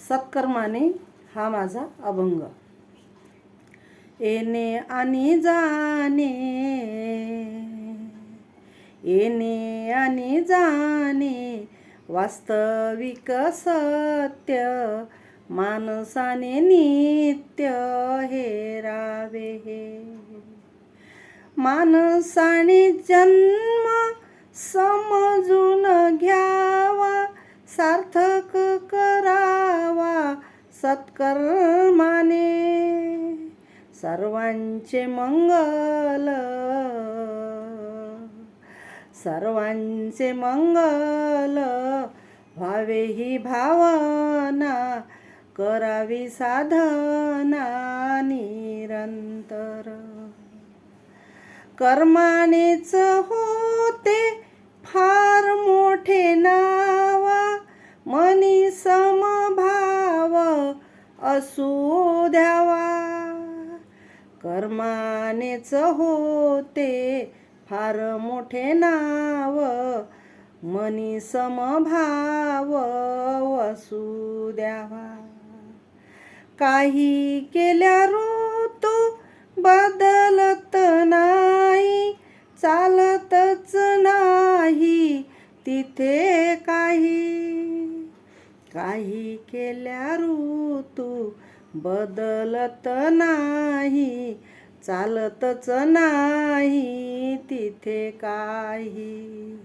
सत्कर्माने हा माझा अभंग. येणे आणि जाणे, येणे आणि जाणे वास्तविक सत्य, माणसाने नित्य हेरावे हे. माणसाने जन्म समजून घ्यावा, सार्थक करावा सत्कर्माने. सर्वांचे मंगल, सर्वांचे मंगल व्हावे ही भावना, करावी साधना निरंतर. कर्मानेच होते फार मोठे नावा, मनी समभाव असू द्यावा. कर्मानेच होते फार मोठे नाव, मनी समभाव असू द्यावा. काही केल्या ऋतू बदलत नाही, चालतच नाही तिथे काही. काही केल्या ऋतू बदलत नाही, चालतच नाही तिथे काही.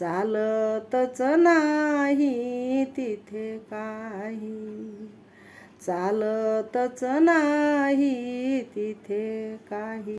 चालतच नाही तिथे काही. चालतच नाही तिथे काही.